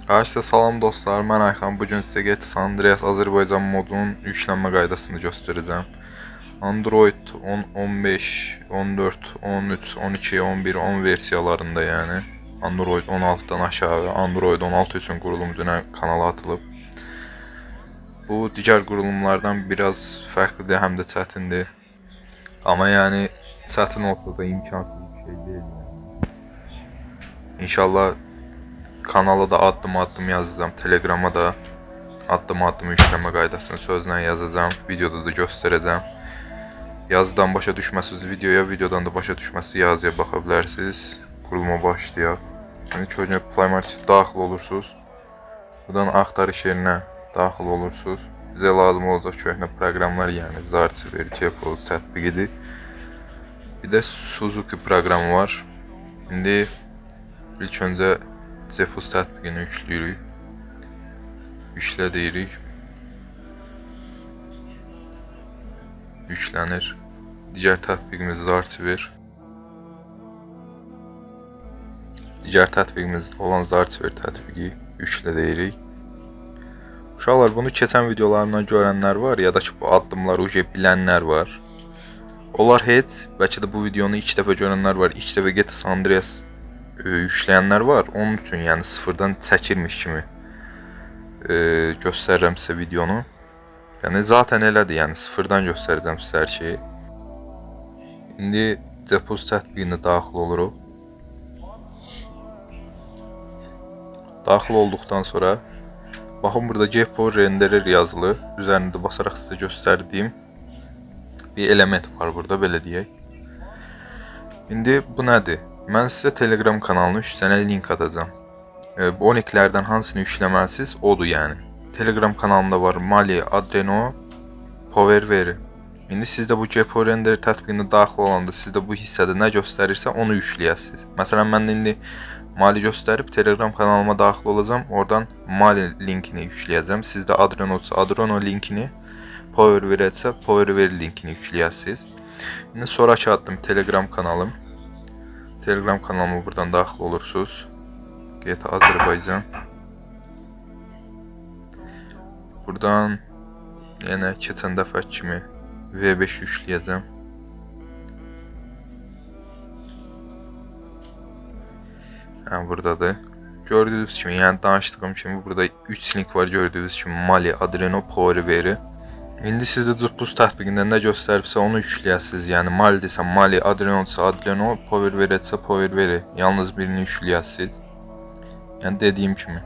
Arkadaşlar salam dostlar, ben Ayxan. Bugün sizə Get San Andreas Azərbaycan modunun yüklənmə qaydasını göstərəcəm. Android 10, 15, 14, 13, 12, 11, 10 versiyalarında yəni. Android 16-dan aşağı, Android 16 üçün qurulum dünən kanala atılıb. Bu digər qurulumlardan biraz fərqlidir, həm də çətindir. Amma yəni çətin olsa da imkansız bir şey deyil. İnşallah kanala da addım yazacağım. Telegrama da addım yükleme qaydasını sözlə yazacağım. Videoda da göstərəcəm. Yazıdan başa düşməsiz videoya, videodan da başa düşməsi yazıya baxa bilərsiniz. Quruluma başlayaq. Şimdi köhnə Play Market daxil olursunuz. Buradan axtarış yerinə daxil olursunuz. Bizə lazım olacaq köhnə proqramlar, yəni Zarchiver, GeForce tətbiqidir. Bir də Suzuki proqramı var. İndi ilk öncə GeForce tətbiqini yükləyirik. Yüklə deyirik. Yüklənir. Digər tətbiqimiz Zarchiver. Digər tətbiqimiz olan Zarchiver tətbiqi yüklə deyirik. Uşaqlar, bunu keçən videolarımdan görənlər var, ya da ki bu addımları bilənlər var. Onlar heç, bəlkə də bu videonu ilk dəfə görənlər var, ilk dəfə Get San Andreas yükləyənlər var. Onun üçün yəni sıfırdan çəkilmiş kimi göstərirəm sizə videonu. Yəni zaten elədir, yəni sıfırdan göstərəcəm sizə hər şeyi. İndi GeForce tətbiqinə daxil oluruq. Daxil olduqdan sonra baxın, burada GeForce renderer yazılı. Üzərində basaraq sizə göstərdiyim bir element var burada, belə deyək. İndi bu nədir? Mən sizə Telegram kanalının üstünə link atacağım. Bu linklərdən hansını yükləməlisiniz, odur yəni. Telegram kanalında var Mali, Adreno, PowerVR. İndi sizdə bu GeForce renderer tətbiqinə daxil olanda sizdə bu hissədə nə göstərirsə onu yükləyəsiniz. Məsələn, mən indi Mali göstərib Telegram kanalıma daxil olacağım. Oradan Mali linkini yükləyəcəm. Sizdə Adreno'sa Adreno linkini, PowerVR-sə PowerVR linkini yükləyəsiniz. İndi sonraki addım Telegram kanalım. Telegram kanalıma buradan daxil olursunuz. Get Azərbaycan. Buradan yenə keçən dəfə kimi V5 yükləyəcəm. Yəni buradadır. Gördüyünüz kimi, yəni danışdığım kimi burada 3 link var, gördüyünüz kimi Mali, Adreno, PowerVR. İndi sizdə GeForce tətbiqində nə göstəribsə onu yükləyəsiniz. Yəni Malidirsə Mali, Adreno'sa Adreno, PowerVR-sə PowerVR. Yalnız birini yükləyəsiniz. Yəni dediyim kimi.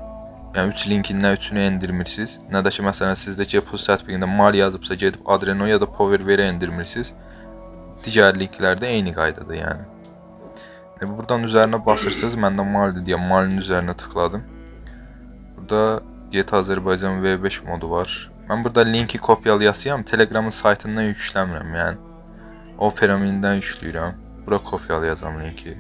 Yəni 3 linkin nə üçünü endirmirsiniz, nə də ki məsələn sizdə GeForce tətbiqində Mali yazıbsa gedib Adreno ya da PowerVR endirmirsiniz. Digər linklərdə eyni qaydadır yəni. Buradan üzərinə basırsınız. Məndə Malidir deyə Malinin üzərinə tıkladım. Burada Get Azərbaycan V5 modu var. Mən burada linki kopyalayasıyam. Telegramın saytından yükləmirəm. Yəni Opera Mini'dən yükləyirəm. Bura kopyalayacağam linki.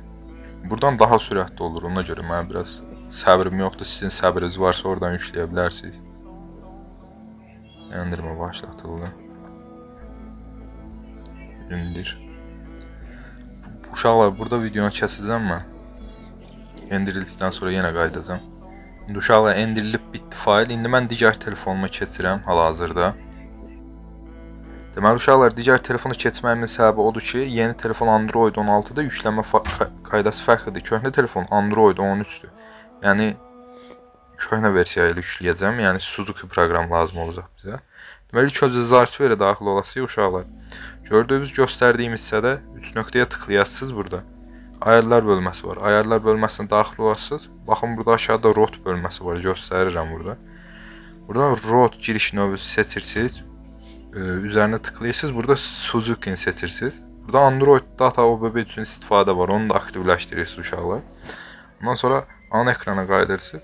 Buradan daha sürətli olur. Ona görə mənə biraz səbrim yoxdur. Sizin səbriniz varsa oradan yükləyə bilərsiniz. Endirmə başlatıldı. İndir. Uşaqlar, burada videonu kəsicəm mən. Endirildikdən sonra yenə qayıdacağım. İndi uşaqlar, endirilib bitdi fayl. İndi mən digər telefonuma keçirəm hal-hazırda. Deməli uşaqlar, digər telefonu keçməyimin səbəbi odur ki, yeni telefon Android 16-da yüklənmə qaydası fərqlidir. Köhnə telefon Android 13-dür. Yəni köhnə versiya ilə yükləyəcəm. Yəni Suzuki proqram lazım olacaq bizə. Deməli ilk öncə Zarchiverə daxil olasınız uşaqlar. Gördüyünüz göstərdiyim hissədə 3 nöqtəyə tıklayasınız burada. Ayarlar bölməsi var. Ayarlar bölməsinə daxil olasınız. Baxın burada aşağıda ROT bölməsi var. Göstərirəm burada. Buradan ROT giriş növü seçirsiniz. Üzərinə tıklayırsınız. Burada Suzuki'ni seçirsiniz. Burada Android Data OBB üçün istifadə var. Onu da aktivləşdirirsiniz uşaqlar. Ondan sonra ana ekrana qayıdırsınız.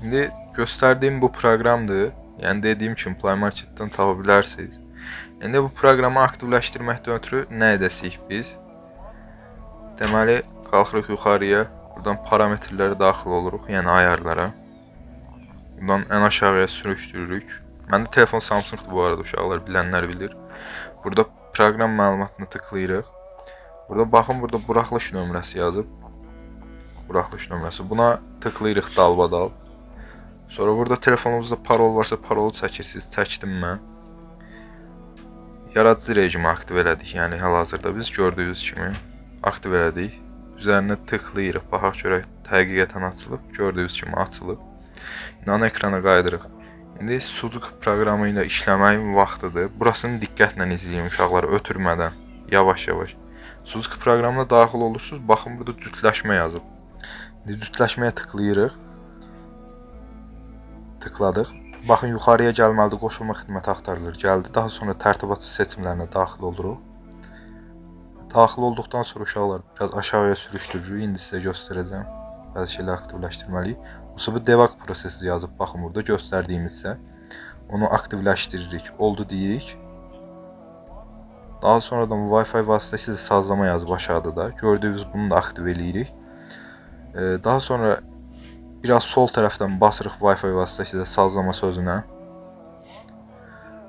İndi göstərdiyim bu proqramdır. Yəni dediyim kimi Play Marketdən tapa bilərsiniz. İndi bu proqramı aktivləşdirməkdən ötürü nə edəsiyik biz? Deməli, qalxırıq yuxarıya. Buradan parametrlərə daxil oluruq, yəni ayarlara. Buradan ən aşağıya sürüşdürürük. Məndə telefon Samsung'dur bu arada uşaqlar, bilənlər bilir. Burada proqram məlumatını tıklayırıq. Burada baxın, burada buraxılış nömrəsi yazıb. Buraxılış nömrəsi. Buna tıklayırıq dalbadal. Sonra burada telefonunuzda parol varsa parolu çəkirsiniz. Çəkdim mən. Yaradıcı rejimi aktiv elədik. Yəni hal-hazırda biz gördüyünüz kimi aktiv elədik. Üzərinə tıklayırıq. Baxaq görək həqiqətən açılıb. Gördüyünüz kimi açılıb. İndi ana ekrana qayıdırıq. İndi Sudoku proqramı ilə işləməyin vaxtıdır. Burasını diqqətlə izləyin uşaqlar, ötürmədən, yavaş-yavaş. Sudoku proqramına daxil olursunuz. Baxın burada cütləşmə yazıb. İndi cütləşməyə tıklayırıq. Tıkladıq. Baxın yuxarıya gəlməlidir, qoşulma xidməti axtarılır. Gəldi. Daha sonra tərtibatçı seçimlərinə daxil oluruq. Daxil olduqdan sonra uşaqlar biraz aşağıya sürüşdürürük. İndi sizə göstərəcəm. Bəzi şeyləri aktivləşdirməliyik. Bu debug prosesi yazıb. Baxın burada göstərdiyimizsə onu aktivləşdiririk. Oldu deyirik. Daha sonradan Wi-Fi vasitəsilə sazlama yazıb aşağıda da. Gördüyünüz bunu da aktiv eləyirik. Daha sonra biraz sol tərəfdən basırıq Wi-Fi vasitəsilə sazlama sözünə.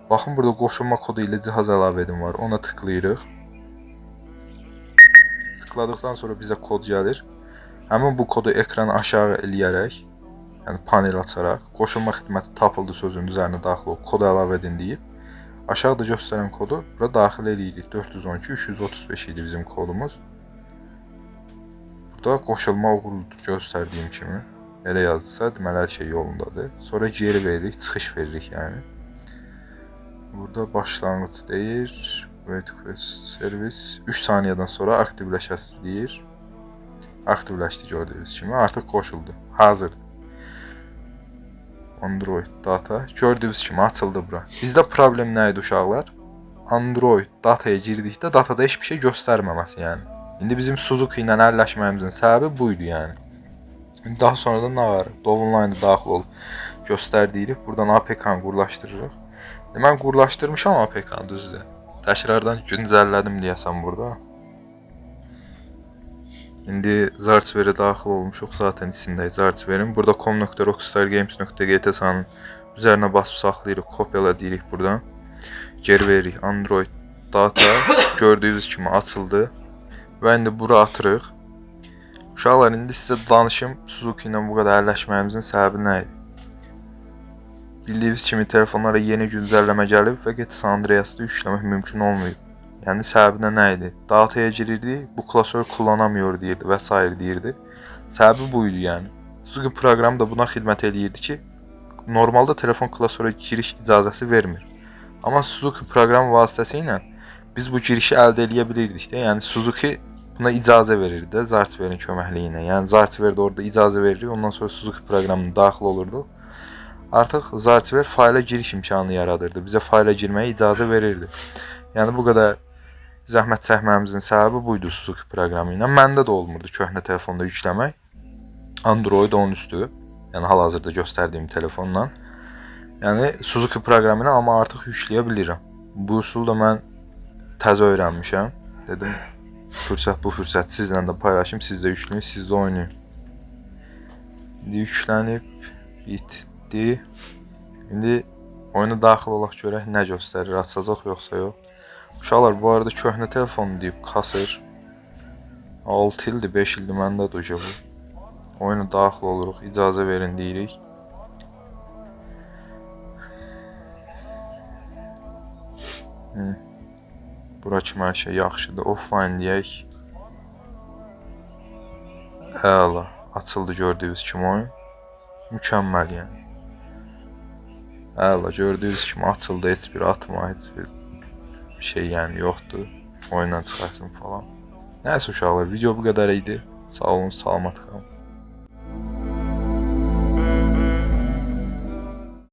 Baxın burada qoşulma kodu ilə cihaz əlavə edin var. Ona tıklayırıq. Tıkladıqdan sonra bizə kod gəlir. Həmin bu kodu ekrana aşağı eləyərək, yəni panel açaraq, qoşulma xidməti tapıldı sözünün üzərinə daxil olub, kodu əlavə edin deyib, aşağıda göstərən kodu bura daxil eləyirik. 412-335 idi bizim kodumuz. Burada qoşulma uğurludur göstərdiyim kimi. Elə yazdısa, deməli hər şey yolundadır. Sonra geri veririk, çıxış veririk yəni. Burada başlanğıc deyir. Wait for service 3 saniyədən sonra aktivləşəsi deyir. Aktivləşdi gördüyünüz kimi. Artıq qoşuldu. Hazırdır. Android data. Gördüyünüz kimi açıldı bura. Bizdə problem nə idi uşaqlar? Android dataya girdikdə datada heç bir şey göstərməməsi yəni. İndi bizim Sudoku ilə əlləşməyimizin səbəbi buydu yəni. Daha sonra da nə var? Dovonline daxil olub göstərdiyirik. Buradan APK-nı qurlaşdırırıq. Mən qurlaşdırmışam APK-nı düzdür. Təkrardan güncəllədim deyəsən burada. İndi Zartsverə daxil olmuşuq. Zaten içindəyik Zartsverin. Burada com.rockstargames.gt-sanın üzərinə basıb saxlayırıq. Kopyala deyirik buradan. Geri veririk. Android data gördüyünüz kimi açıldı. Və indi bura atırıq. Uşaqlar, indi sizə danışım Sudoku ilə bu qədər əlləşməyimizin səbəbi nə idi? Bildiyiniz kimi telefonlara yeni güncəlləmə gəlib və GTA San Andreas'da yükləmək mümkün olmayıb. Yəni səbəbinə nə idi? Dataya girirdi, bu klasör kullanamıyor deyirdi və s. deyirdi. Səbəbi buydu yəni. Sudoku proqramı da buna xidmət eləyirdi ki, normalda telefon klasöra giriş icazəsi vermir. Amma Sudoku proqramı vasitəsilə biz bu girişi əldə edə bilirdik də. Yəni Sudoku buna icazə verirdi də Zartsverin köməkliyi ilə. Yəni Zartsver də orada icazə verirdi. Ondan sonra Sudoku proqramına daxil olurdu. Artıq Zartsver fayla giriş imkanı yaradırdı. Bizə fayla girməyə icazə verirdi. Yəni bu qədər zəhmət çəkməyimizin səbəbi buydu Sudoku proqramı ilə. Məndə də olmurdu köhnə telefonda yükləmək. Android 10 üstü. Yəni hal-hazırda göstərdiyim telefonla. Yəni Sudoku proqramı ilə amma artıq yükləyə bilirəm. Bu üsulu da mən təzə öyrənmişəm. Dedim, bu fürsət sizlə də paylaşım, siz də yükləyin, siz də oynayın. İndi yüklənib, bitdi. İndi oyuna daxil olaq görək nə göstərir, açacaq yoxsa yox. Uşaqlar, bu arada köhnə telefonu deyib kasır. 6 ildir, 5 ildir məndədir ki bu. Oyuna daxil oluruq, icazə verin deyirik. Bura kimi hər şey yaxşıdır. Offline deyək. Əla, açıldı gördüyünüz kimi oyun. Mükəmməl yəni. Əla, gördüyünüz kimi açıldı, heç bir atma, heç bir şey yəni yoxdur. Oyundan çıxarsın falan. Nəysə uşaqlar, video bu qədər idi. Sağ olun, salamat qalın.